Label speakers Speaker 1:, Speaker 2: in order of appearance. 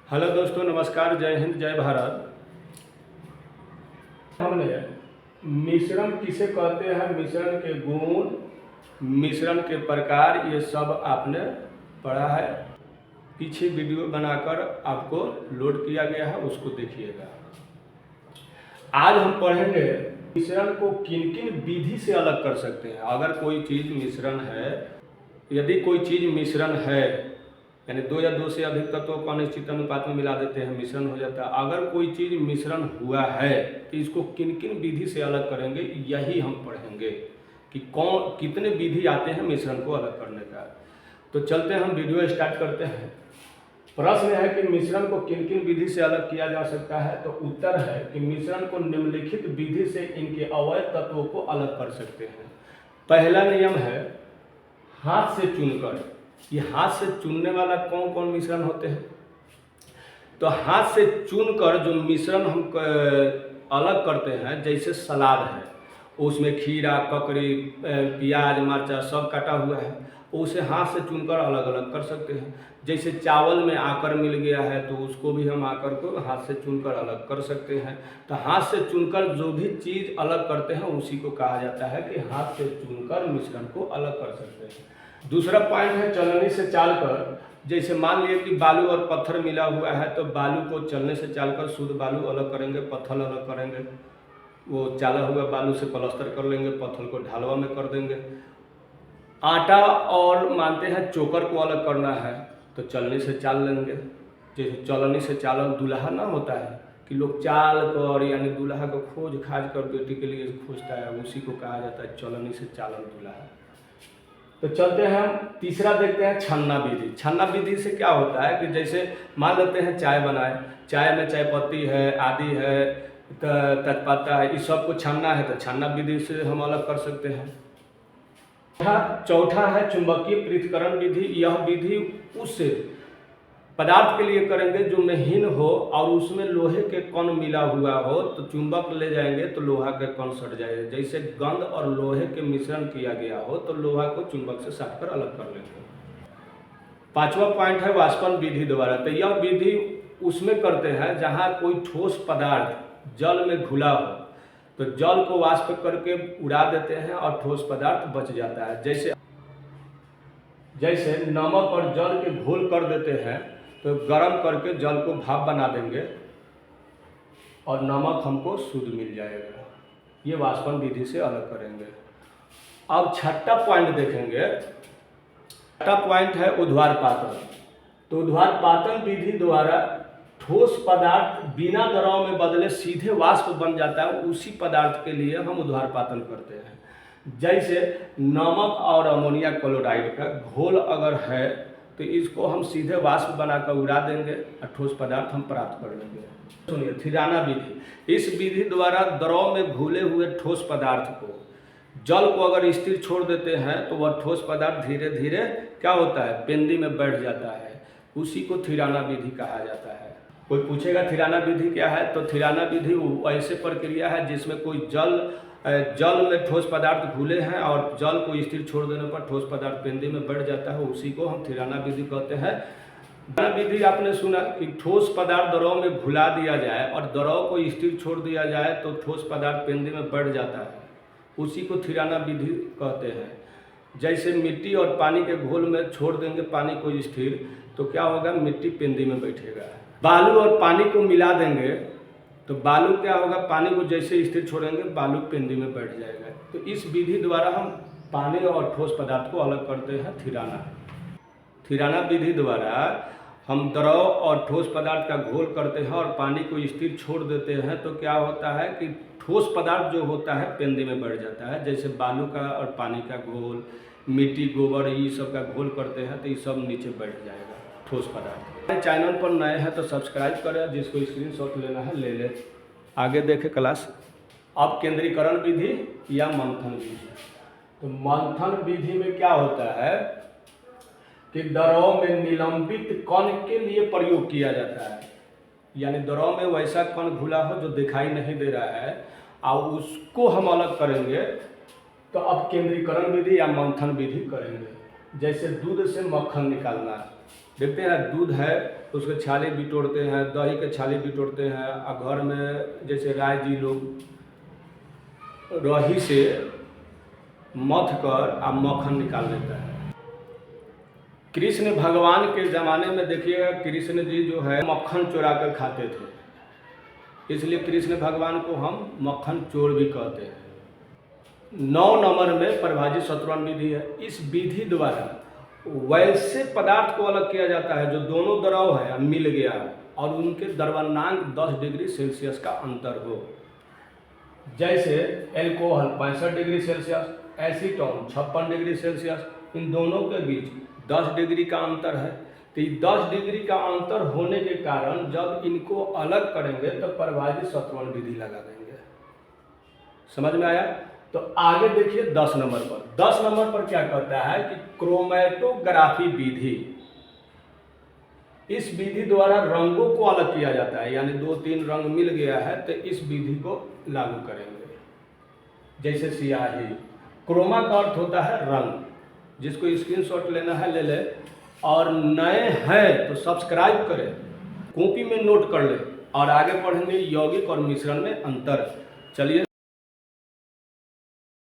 Speaker 1: Hello दोस्तों, नमस्कार, जय हिंद, जय भारत। हमने मिश्रण किसे कहते हैं, मिश्रण के गुण, मिश्रण के प्रकार, ये सब आपने पढ़ा है। पीछे वीडियो बनाकर आपको लोड किया गया है, उसको देखिएगा। आज हम पढ़ेंगे मिश्रण को किन किन विधि से अलग कर सकते हैं। अगर कोई चीज़ मिश्रण है, यदि कोई चीज़ मिश्रण है यानी 2 या 2 से अधिक तत्वों को अनिश्चित अनुपात में मिला देते हैं, मिश्रण हो जाता है। अगर कोई चीज़ मिश्रण हुआ है तो इसको किन किन विधि से अलग करेंगे, यही हम पढ़ेंगे कि कौन कितने विधि आते हैं मिश्रण को अलग करने का। तो चलते हैं, हम वीडियो स्टार्ट करते हैं। प्रश्न है कि मिश्रण को किन किन विधि से अलग किया जा सकता है। तो उत्तर है कि मिश्रण को निम्नलिखित विधि से इनके अवयव तत्वों को अलग कर सकते हैं। पहला नियम है हाथ से चुनकर। ये हाथ से चुनने वाला कौन कौन मिश्रण होते हैं। तो हाथ से चुनकर जो मिश्रण हम अलग करते हैं, जैसे सलाद है, उसमें खीरा, ककड़ी, प्याज, मरचा सब काटा हुआ है, उसे हाथ से चुनकर अलग अलग कर सकते हैं। जैसे चावल में आकर मिल गया है तो उसको भी हम आकर को हाथ से चुनकर अलग कर सकते हैं। तो हाथ से चुनकर जो भी चीज़ अलग करते हैं उसी को कहा जाता है कि हाथ से चुनकर मिश्रण को अलग कर सकते हैं। दूसरा पॉइंट है चलनी से चालकर। जैसे मान लिया कि बालू और पत्थर मिला हुआ है, तो बालू को चलने से चालकर शुद्ध बालू अलग करेंगे, पत्थर अलग करेंगे। वो चाला हुआ बालू से प्लास्टर कर लेंगे, पत्थर को ढालवा में कर देंगे। आटा और मानते हैं चोकर को अलग करना है तो चलनी से चाल लेंगे। जैसे चलनी से चालन दूल्हा ना होता है कि लोग चाल कर यानी दूल्हा को खोज खाज कर बेटी के लिए खोजता है, उसी को कहा जाता है चलनी से चालन दूल्हा। तो चलते हैं, हम तीसरा देखते हैं छन्ना विधि। छन्ना विधि से क्या होता है कि जैसे मान लेते हैं चाय बनाए, चाय में चाय पत्ती है, आदि है, तेजपत्ता है, इस सब को छन्ना है तो छन्ना विधि से हम अलग कर सकते हैं। चौथा है चुंबकीय पृथक्करण विधि। यह विधि उस पदार्थ के लिए करेंगे जो महीन हो और उसमें लोहे के कण मिला हुआ हो, तो चुंबक ले जाएंगे तो लोहा के कण सट जाएगा। जैसे गंध और लोहे के मिश्रण किया गया हो तो लोहा को चुंबक से साटकर अलग कर लेंगे। पांचवा पॉइंट है वाष्पन विधि द्वारा। तो यह विधि उसमें करते हैं जहाँ कोई ठोस पदार्थ जल में घुला हो, तो जल को वाष्प करके उड़ा देते हैं और ठोस पदार्थ बच जाता है। जैसे नमक और जल के घोल कर देते हैं तो गर्म करके जल को भाप बना देंगे और नमक हमको शुद्ध मिल जाएगा। ये वाष्पन विधि से अलग करेंगे। अब छठा पॉइंट देखेंगे। छठा पॉइंट है ऊर्ध्वाधर। तो ऊर्ध्वाधर विधि द्वारा ठोस पदार्थ बिना द्रव में बदले सीधे वाष्प बन जाता है, उसी पदार्थ के लिए हम ऊर्ध्वाधर करते हैं। जैसे नमक और अमोनिया क्लोराइड का घोल अगर है तो इसको हम सीधे वाष्प बनाकर उड़ा देंगे और ठोस पदार्थ हम प्राप्त कर लेंगे। सुनिए, थिराना विधि। इस विधि द्वारा द्रव में घुले हुए ठोस पदार्थ को, जल को अगर स्थिर छोड़ देते हैं तो वह ठोस पदार्थ धीरे धीरे क्या होता है, पेंदी में बैठ जाता है। उसी को थिराना विधि कहा जाता है। कोई पूछेगा थिराना विधि क्या है, तो थिराना विधि ऐसे प्रक्रिया है जिसमें कोई जल में ठोस पदार्थ घुले हैं और जल को स्थिर छोड़ देने पर ठोस पदार्थ पेंदी में बैठ जाता है, उसी को हम थिराना विधि कहते हैं। थिराना विधि आपने सुना कि ठोस पदार्थ द्रव में घुला दिया जाए और द्रव को स्थिर छोड़ दिया जाए तो ठोस पदार्थ पेंदी में बैठ जाता है, उसी को थिराना विधि कहते हैं। जैसे मिट्टी और पानी के घोल में छोड़ देंगे पानी को स्थिर, तो क्या होगा, मिट्टी पेंदी में बैठेगा। बालू और पानी को मिला देंगे तो बालू क्या होगा, पानी को जैसे स्थिर छोड़ेंगे बालू पेंदी में बैठ जाएगा। तो इस विधि द्वारा हम पानी और ठोस पदार्थ को अलग करते हैं। थिराना विधि द्वारा हम द्रव और ठोस पदार्थ का घोल करते हैं और पानी को स्थिर छोड़ देते हैं, तो क्या होता है कि ठोस पदार्थ जो होता है पेंदी में बैठ जाता है। जैसे बालू का और पानी का घोल, मिट्टी, गोबर, ये सब का घोल करते हैं तो ये सब नीचे बैठ जाएगा ठोस पदार्थ। चैनल पर नए हैं तो सब्सक्राइब करें, जिसको स्क्रीनशॉट लेना है ले ले। आगे देखें क्लास। अब केंद्रीकरण विधि या मंथन विधि। तो मंथन विधि में क्या होता है कि द्रव में निलंबित कण के लिए प्रयोग किया जाता है। यानी द्रव में वैसा कण घुला हो जो दिखाई नहीं दे रहा है और उसको हम अलग करेंगे, तो अब केंद्रीकरण विधि या मंथन विधि करेंगे। जैसे दूध से मक्खन निकालना, देखते हैं दूध है, उसके छाले बिटोरते हैं, दही के छाले बिटोरते हैं, और घर में जैसे राय जी लोग रही से मथ कर और मक्खन निकाल लेता है। कृष्ण भगवान के ज़माने में देखिएगा, कृष्ण जी जो है मक्खन चुरा कर खाते थे, इसलिए कृष्ण भगवान को हम मक्खन चोर भी कहते हैं। 9 नंबर में परिभाषित शतरंज विधि है। इस विधि द्वारा वैसे पदार्थ को अलग किया जाता है जो दोनों द्रव है मिल गया और उनके द्रव्यमांक 10 डिग्री सेल्सियस का अंतर हो। जैसे alcohol 65 degree Celsius, acetone 56 degree Celsius, इन दोनों के बीच 10 डिग्री का अंतर है। तो 10 डिग्री का अंतर होने के कारण जब इनको अलग करेंगे तो परिभाषित शतरंज विधि लगा देंगे। समझ में आया? तो आगे देखिए 10 नंबर पर। 10 नंबर पर क्या कहता है कि क्रोमैटोग्राफी विधि। इस विधि द्वारा रंगों को अलग किया जाता है, यानी 2-3 रंग मिल गया है तो इस विधि को लागू करेंगे। जैसे स्याही, क्रोमा का अर्थ होता है रंग। जिसको स्क्रीनशॉट लेना है ले ले, और नए हैं तो सब्सक्राइब करें, कॉपी में नोट कर ले, और आगे पढ़ेंगे यौगिक और मिश्रण में अंतर। चलिए